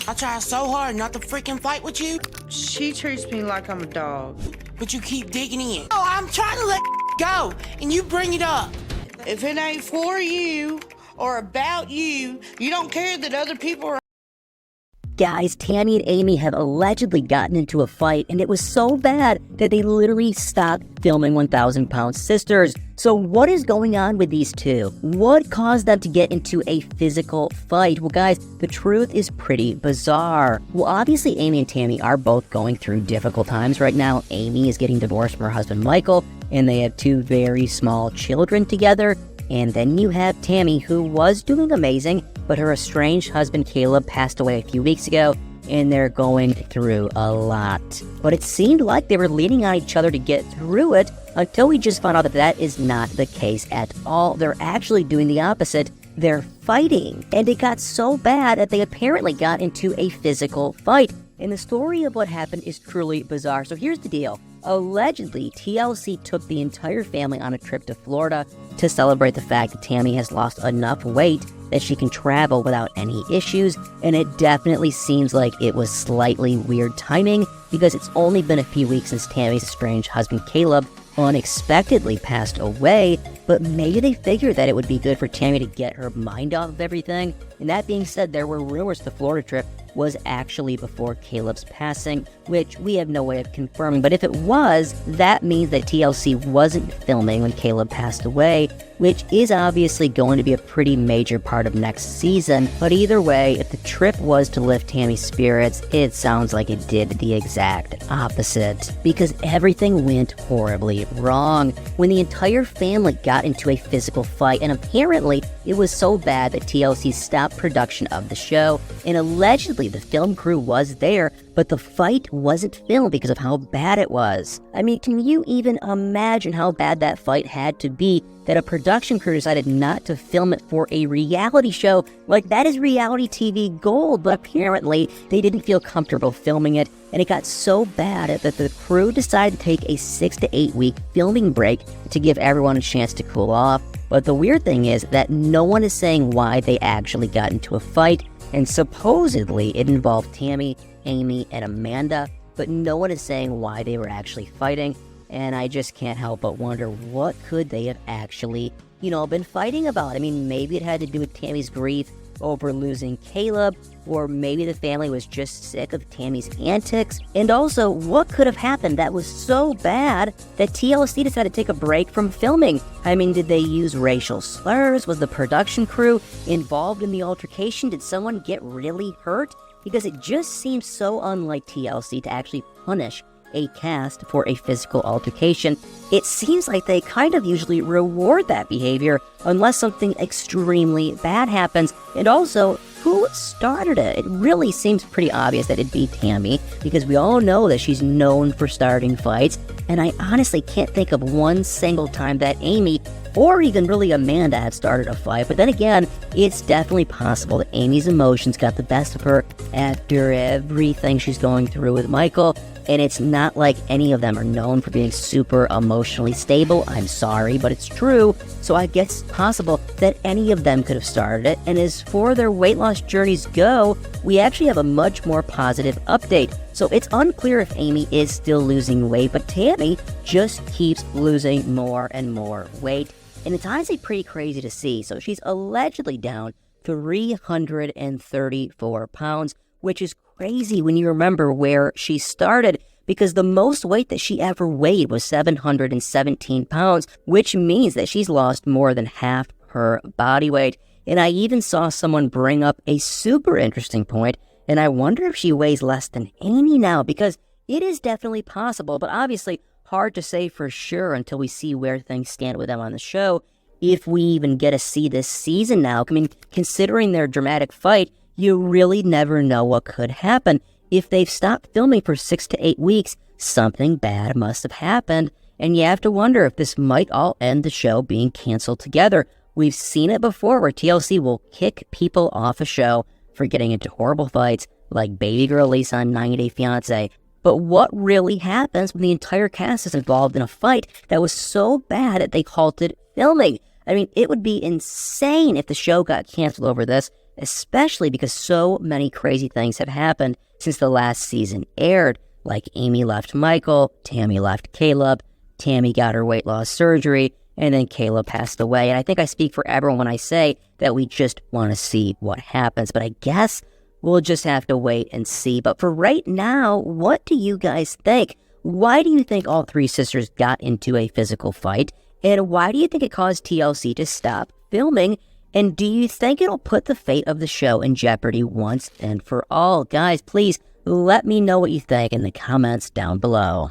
I try so hard not to freaking fight with you, She treats me like I'm a dog. but you keep digging in. Oh, I'm trying to let go, and you bring it up. If it ain't for you or about you, you don't care that other people are. Guys, Tammy and Amy have allegedly gotten into a fight, and it was so bad that they literally stopped filming 1,000 Pound Sisters. So what is going on with these two? What caused them to get into a physical fight? Well, guys, the truth is pretty bizarre. Well, obviously, Amy and Tammy are both going through difficult times right now. Amy is getting divorced from her husband, Michael, and they have two very small children together. And then you have Tammy, who was doing amazing, but her estranged husband, Caleb, passed away a few weeks ago, and they're going through a lot. But it seemed like they were leaning on each other to get through it until we just found out that that is not the case at all. They're actually doing the opposite. They're fighting. And it got so bad that they apparently got into a physical fight. And the story of what happened is truly bizarre. So here's the deal. Allegedly, TLC took the entire family on a trip to Florida to celebrate the fact that Tammy has lost enough weight that she can travel without any issues, and it definitely seems like it was slightly weird timing because it's only been a few weeks since Tammy's estranged husband Caleb unexpectedly passed away, but maybe they figured that it would be good for Tammy to get her mind off of everything. And that being said, there were rumors the Florida trip was actually before Caleb's passing, which we have no way of confirming. But if it was, that means that TLC wasn't filming when Caleb passed away, which is obviously going to be a pretty major part of next season. But either way, if the trip was to lift Tammy's spirits, it sounds like it did the exact opposite, because everything went horribly wrong when the entire family got into a physical fight, and apparently it was so bad that TLC stopped production of the show, and allegedly the film crew was there, but the fight wasn't filmed because of how bad it was. I mean, can you even imagine how bad that fight had to be that a production crew decided not to film it for a reality show? Like, that is reality TV gold, but apparently they didn't feel comfortable filming it, and it got so bad that the crew decided to take a 6 to 8 week filming break to give everyone a chance to cool off. But the weird thing is that no one is saying why they actually got into a fight, and supposedly it involved Tammy, Amy, and Amanda, but no one is saying why they were actually fighting. And I just can't help but wonder, what could they have actually, been fighting about? I mean, maybe it had to do with Tammy's grief over losing Caleb, or maybe the family was just sick of Tammy's antics. And also, what could have happened that was so bad that TLC decided to take a break from filming? I mean, did they use racial slurs? Was the production crew involved in the altercation? Did someone get really hurt? Because it just seems so unlike TLC to actually punish a cast for a physical altercation. It seems like they kind of usually reward that behavior unless something extremely bad happens. And also, who started it? It really seems pretty obvious that it'd be Tammy, because we all know that she's known for starting fights, and I honestly can't think of one single time that Amy or even really Amanda had started a fight. But then again, it's definitely possible that Amy's emotions got the best of her after everything she's going through with Michael. And it's not like any of them are known for being super emotionally stable. I'm sorry, but it's true. So I guess it's possible that any of them could have started it. And as for their weight loss journeys go, we actually have a much more positive update. So it's unclear if Amy is still losing weight, but Tammy just keeps losing more and more weight. And it's honestly pretty crazy to see. So she's allegedly down 334 pounds, which is crazy when you remember where she started, because the most weight that she ever weighed was 717 pounds, which means that she's lost more than half her body weight. And I even saw someone bring up a super interesting point, and I wonder if she weighs less than Amy now, because it is definitely possible, but obviously hard to say for sure until we see where things stand with them on the show, if we even get to see this season now. I mean, considering their dramatic fight, you really never know what could happen. If they've stopped filming for 6 to 8 weeks, something bad must have happened, and you have to wonder if this might all end the show being canceled together. We've seen it before where TLC will kick people off a show for getting into horrible fights, like baby girl Lisa on 90 Day Fiancé. But what really happens when the entire cast is involved in a fight that was so bad that they halted filming? I mean, it would be insane if the show got canceled over this. especially because so many crazy things have happened since the last season aired, like Amy left Michael, Tammy left Caleb, Tammy got her weight loss surgery, and then Caleb passed away. And I think I speak for everyone when I say that we just want to see what happens. But I guess we'll just have to wait and see. But for right now, what do you guys think? Why do you think all three sisters got into a physical fight? And why do you think it caused TLC to stop filming? And do you think it'll put the fate of the show in jeopardy once and for all? Guys, please let me know what you think in the comments down below.